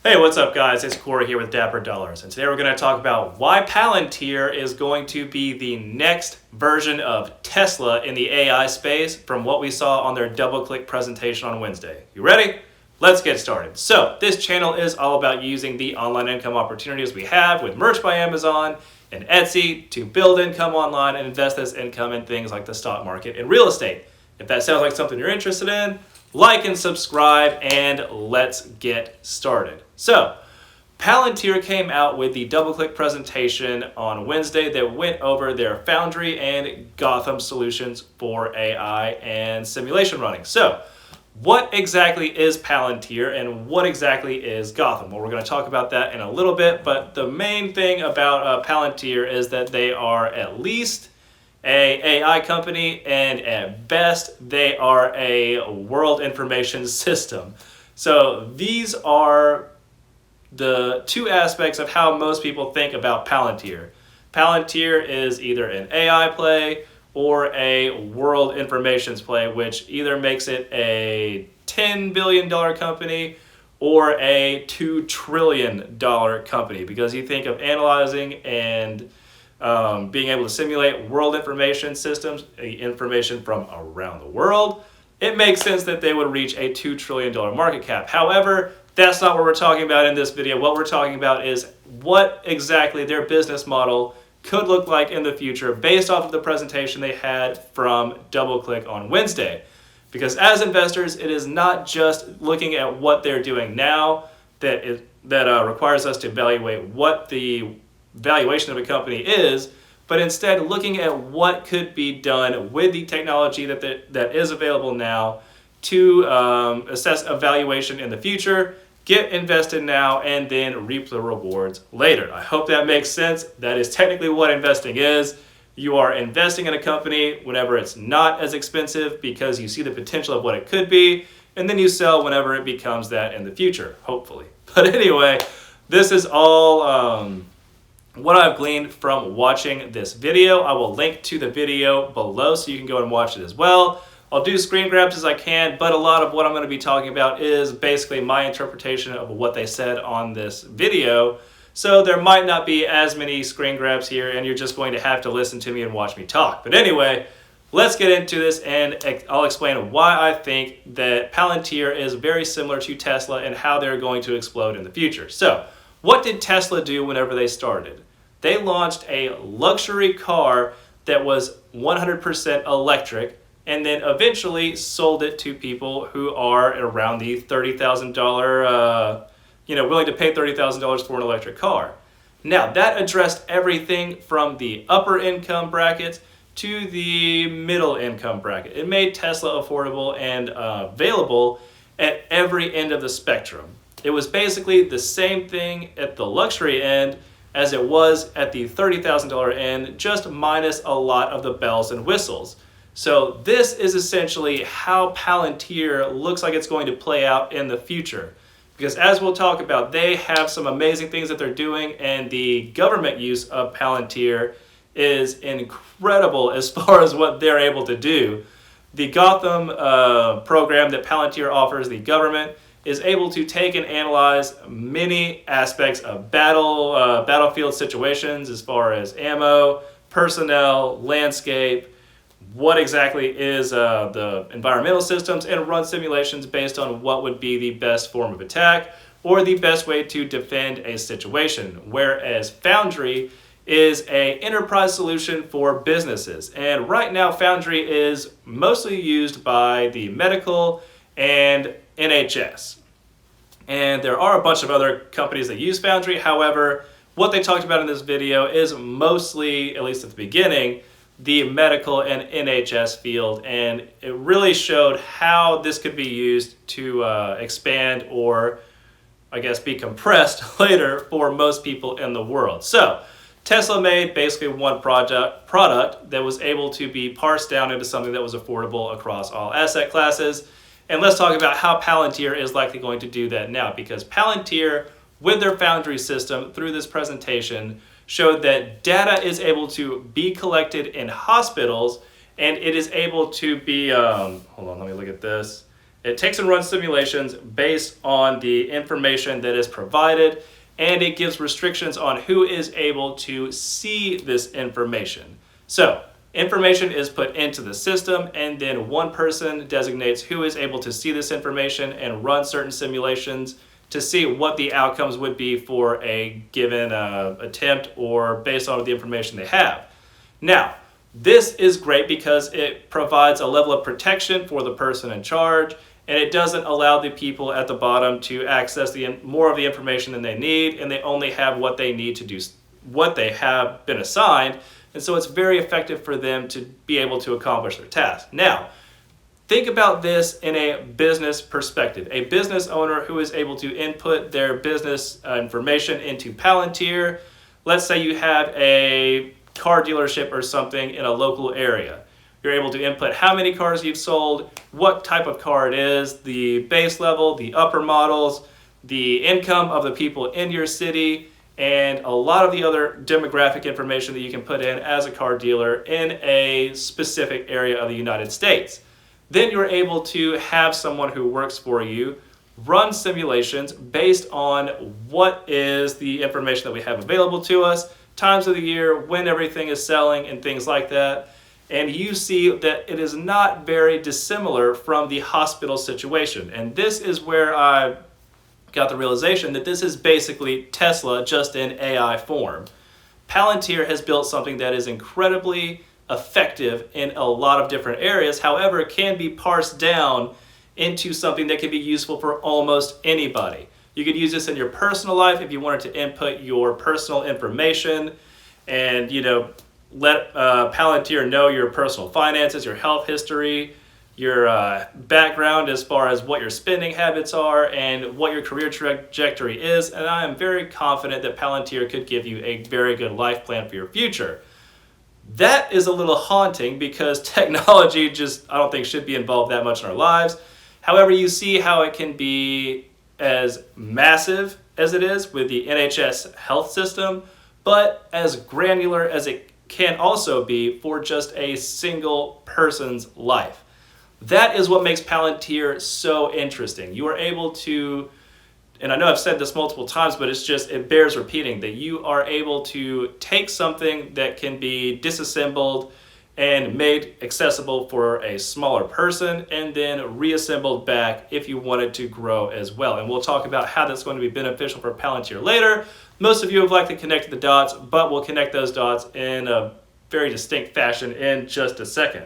Hey, what's up guys? It's Corey here with Dapper Dollars, and today we're going to talk about why Palantir is going to be the next version of Tesla in the AI space from what we saw on their DoubleClick presentation on Wednesday. You ready? Let's get started. So, this channel is all about using the online income opportunities we have with Merch by Amazon and Etsy to build income online and invest this income in things like the stock market and real estate. If that sounds like something you're interested in, like and subscribe, and let's get started. So, Palantir came out with the DoubleClick presentation on Wednesday that went over their Foundry and Gotham solutions for AI and simulation running. So, what exactly is Palantir and what exactly is Gotham? Well, we're going to talk about that in a little bit, but the main thing about Palantir is that they are at least a AI company, and at best they are a world information system. So these are the two aspects of how most people think about Palantir. Palantir is either an AI play or a world information play, which either makes it a $10 billion company or a $2 trillion company, because you think of analyzing and being able to simulate world information systems, information from around the world, it makes sense that they would reach a $2 trillion market cap. However, that's not what we're talking about in this video. What we're talking about is what exactly their business model could look like in the future based off of the presentation they had from DoubleClick on Wednesday. Because as investors, it is not just looking at what they're doing now that requires us to evaluate what the valuation of a company is, but instead looking at what could be done with the technology that is available now to assess a valuation in the future, get invested now, and then reap the rewards later. I hope that makes sense. That is technically what investing is. You are investing in a company whenever it's not as expensive because you see the potential of what it could be, and then you sell whenever it becomes that in the future, hopefully. But anyway, this is all what I've gleaned from watching this video. I will link to the video below so you can go and watch it as well. I'll do screen grabs as I can, but a lot of what I'm going to be talking about is basically my interpretation of what they said on this video. So there might not be as many screen grabs here, and you're just going to have to listen to me and watch me talk. But anyway, let's get into this, and I'll explain why I think that Palantir is very similar to Tesla and how they're going to explode in the future. So, what did Tesla do whenever they started? They launched a luxury car that was 100% electric, and then eventually sold it to people who are around the $30,000, willing to pay $30,000 for an electric car. Now, that addressed everything from the upper income brackets to the middle income bracket. It made Tesla affordable and available at every end of the spectrum. It was basically the same thing at the luxury end as it was at the $30,000 end, just minus a lot of the bells and whistles. So this is essentially how Palantir looks like it's going to play out in the future. Because as we'll talk about, they have some amazing things that they're doing, and the government use of Palantir is incredible as far as what they're able to do. The Gotham program that Palantir offers the government is able to take and analyze many aspects of battlefield situations as far as ammo, personnel, landscape, what exactly is the environmental systems, and run simulations based on what would be the best form of attack or the best way to defend a situation. Whereas Foundry is an enterprise solution for businesses. And right now Foundry is mostly used by the medical and NHS. And there are a bunch of other companies that use Foundry. However, what they talked about in this video is mostly, at least at the beginning, the medical and NHS field, and it really showed how this could be used to expand or, I guess, be compressed later for most people in the world. So, Tesla made basically one product that was able to be parsed down into something that was affordable across all asset classes. And let's talk about how Palantir is likely going to do that now, because Palantir, with their Foundry system through this presentation, showed that data is able to be collected in hospitals, and it is able to be, hold on, let me look at this. It takes and runs simulations based on the information that is provided, and it gives restrictions on who is able to see this information. So, information is put into the system, and then one person designates who is able to see this information and run certain simulations to see what the outcomes would be for a given attempt or based on the information they have. Now, this is great because it provides a level of protection for the person in charge, and it doesn't allow the people at the bottom to access more of the information than they need, and they only have what they need to do what they have been assigned, and so it's very effective for them to be able to accomplish their task. Now, think about this in a business perspective. A business owner who is able to input their business information into Palantir. Let's say you have a car dealership or something in a local area. You're able to input how many cars you've sold, what type of car it is, the base level, the upper models, the income of the people in your city, and a lot of the other demographic information that you can put in as a car dealer in a specific area of the United States. Then you're able to have someone who works for you run simulations based on what is the information that we have available to us, times of the year, when everything is selling, and things like that. And you see that it is not very dissimilar from the hospital situation. And this is where I got the realization that this is basically Tesla just in AI form. Palantir has built something that is incredibly effective in a lot of different areas. However, it can be parsed down into something that can be useful for almost anybody. You could use this in your personal life if you wanted to input your personal information and, let Palantir know your personal finances, your health history, your background as far as what your spending habits are and what your career trajectory is. And I am very confident that Palantir could give you a very good life plan for your future. That is a little haunting because technology I don't think should be involved that much in our lives. However, you see how it can be as massive as it is with the NHS health system, but as granular as it can also be for just a single person's life. That is what makes Palantir so interesting. You are able to, and I know I've said this multiple times, but it bears repeating, that you are able to take something that can be disassembled and made accessible for a smaller person and then reassembled back if you wanted to grow as well. And we'll talk about how that's going to be beneficial for Palantir later. Most of you have likely connected the dots, but we'll connect those dots in a very distinct fashion in just a second.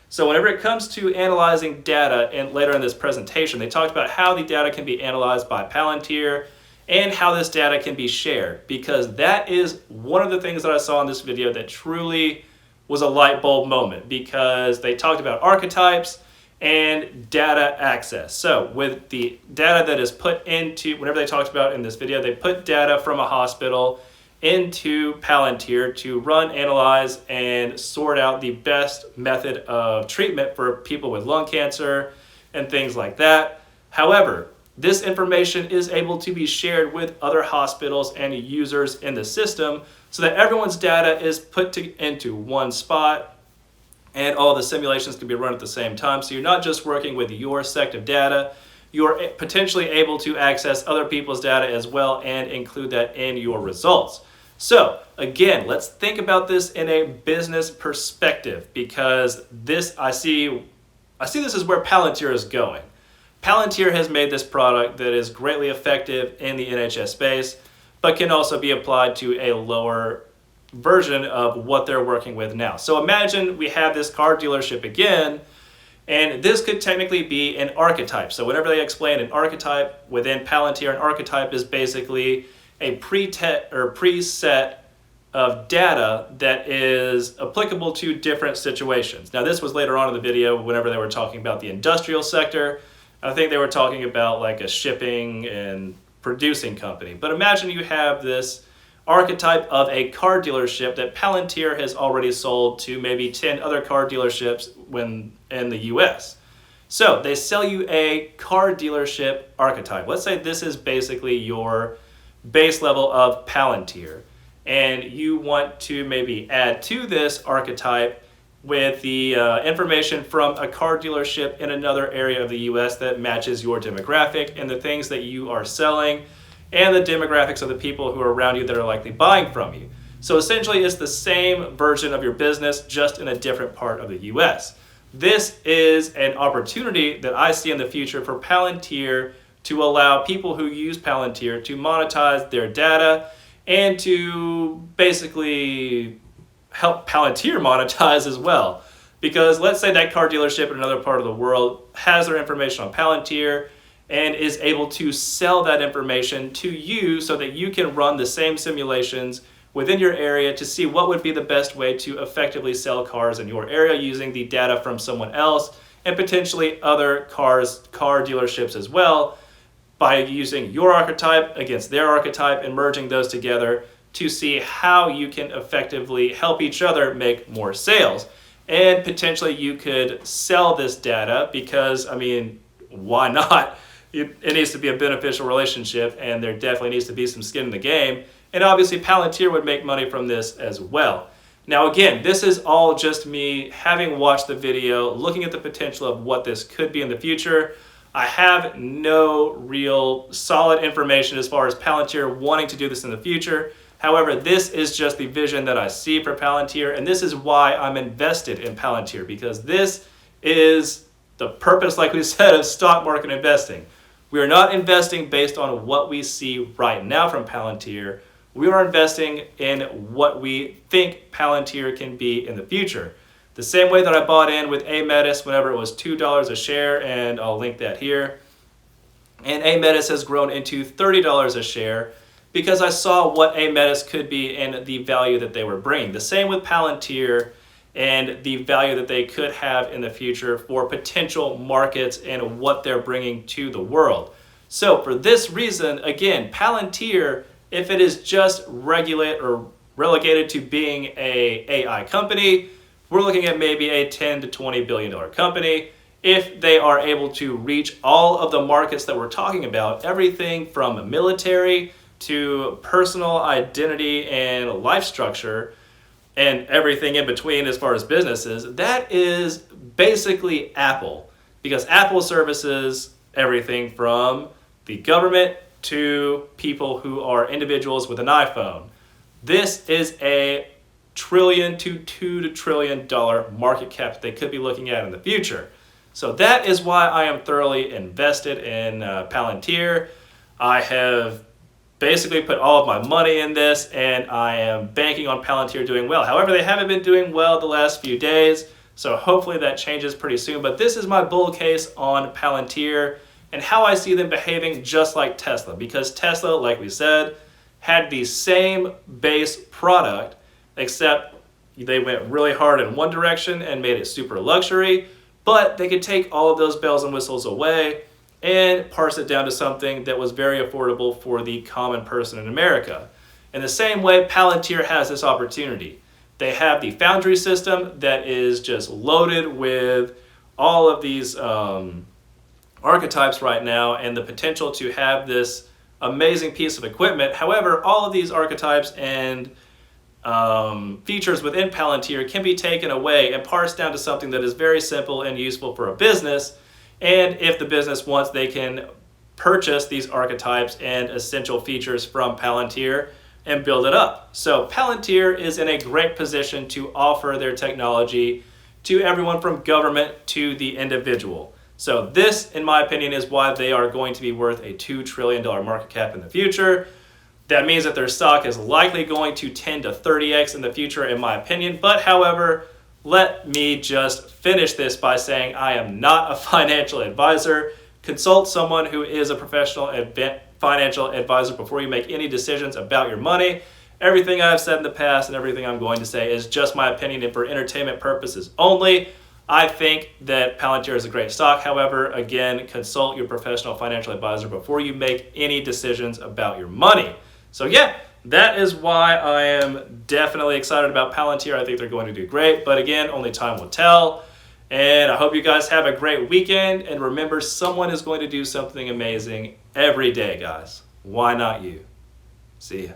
So whenever it comes to analyzing data, and later in this presentation, they talked about how the data can be analyzed by Palantir and how this data can be shared, because that is one of the things that I saw in this video that truly was a light bulb moment, because they talked about archetypes and data access. So with the data that is put into, whenever they talked about in this video, they put data from a hospital into Palantir to run, analyze, and sort out the best method of treatment for people with lung cancer and things like that. However, this information is able to be shared with other hospitals and users in the system so that everyone's data is put into one spot and all the simulations can be run at the same time. So you're not just working with your set of data, you're potentially able to access other people's data as well and include that in your results. So again, let's think about this in a business perspective, because I see this as where Palantir is going. Palantir has made this product that is greatly effective in the NHS space, but can also be applied to a lower version of what they're working with now. So imagine we have this car dealership again, and this could technically be an archetype. So whenever they explain an archetype within Palantir, an archetype is basically a preset of data that is applicable to different situations. Now this was later on in the video whenever they were talking about the industrial sector. I think they were talking about like a shipping and producing company. But imagine you have this archetype of a car dealership that Palantir has already sold to maybe 10 other car dealerships in the US. So they sell you a car dealership archetype. Let's say this is basically your base level of Palantir, and you want to maybe add to this archetype with the information from a car dealership in another area of the US that matches your demographic and the things that you are selling and the demographics of the people who are around you that are likely buying from you. So essentially it's the same version of your business, just in a different part of the US. This is an opportunity that I see in the future for Palantir to allow people who use Palantir to monetize their data and to basically help Palantir monetize as well. Because let's say that car dealership in another part of the world has their information on Palantir and is able to sell that information to you so that you can run the same simulations within your area to see what would be the best way to effectively sell cars in your area using the data from someone else and potentially other car dealerships as well, by using your archetype against their archetype and merging those together to see how you can effectively help each other make more sales. And potentially you could sell this data because, I mean, why not? It needs to be a beneficial relationship, and there definitely needs to be some skin in the game. And obviously Palantir would make money from this as well. Now again, this is all just me having watched the video, looking at the potential of what this could be in the future. I have no real solid information as far as Palantir wanting to do this in the future. However, this is just the vision that I see for Palantir, and this is why I'm invested in Palantir, because this is the purpose, like we said, of stock market investing. We are not investing based on what we see right now from Palantir. We are investing in what we think Palantir can be in the future. The same way that I bought in with Ametis whenever it was $2 a share, and I'll link that here. And Ametis has grown into $30 a share because I saw what Ametis could be and the value that they were bringing. The same with Palantir and the value that they could have in the future for potential markets and what they're bringing to the world. So for this reason, again, Palantir, if it is just relegated to being a AI company, we're looking at maybe a $10 to $20 billion company. If they are able to reach all of the markets that we're talking about, everything from military to personal identity and life structure, and everything in between as far as businesses, that is basically Apple. Because Apple services everything from the government to people who are individuals with an iPhone. This is a trillion to $2 trillion market cap they could be looking at in the future. So that is why I am thoroughly invested in Palantir. I have basically put all of my money in this, and I am banking on Palantir doing well. However, they haven't been doing well the last few days, so hopefully that changes pretty soon. But this is my bull case on Palantir and how I see them behaving just like Tesla. Because Tesla, like we said, had the same base product, except they went really hard in one direction and made it super luxury, but they could take all of those bells and whistles away and parse it down to something that was very affordable for the common person in America. In the same way, Palantir has this opportunity. They have the Foundry system that is just loaded with all of these archetypes right now and the potential to have this amazing piece of equipment. However, all of these archetypes and features within Palantir can be taken away and parsed down to something that is very simple and useful for a business. And if the business wants, they can purchase these archetypes and essential features from Palantir and build it up. So Palantir is in a great position to offer their technology to everyone from government to the individual. So this, in my opinion, is why they are going to be worth a $2 trillion market cap in the future. That means that their stock is likely going to 10 to 30x in the future, in my opinion. But however, let me just finish this by saying I am not a financial advisor. Consult someone who is a professional financial advisor before you make any decisions about your money. Everything I've said in the past and everything I'm going to say is just my opinion and for entertainment purposes only. I think that Palantir is a great stock. However, again, consult your professional financial advisor before you make any decisions about your money. So yeah, that is why I am definitely excited about Palantir. I think they're going to do great, but again, only time will tell. And I hope you guys have a great weekend. And remember, someone is going to do something amazing every day, guys. Why not you? See ya.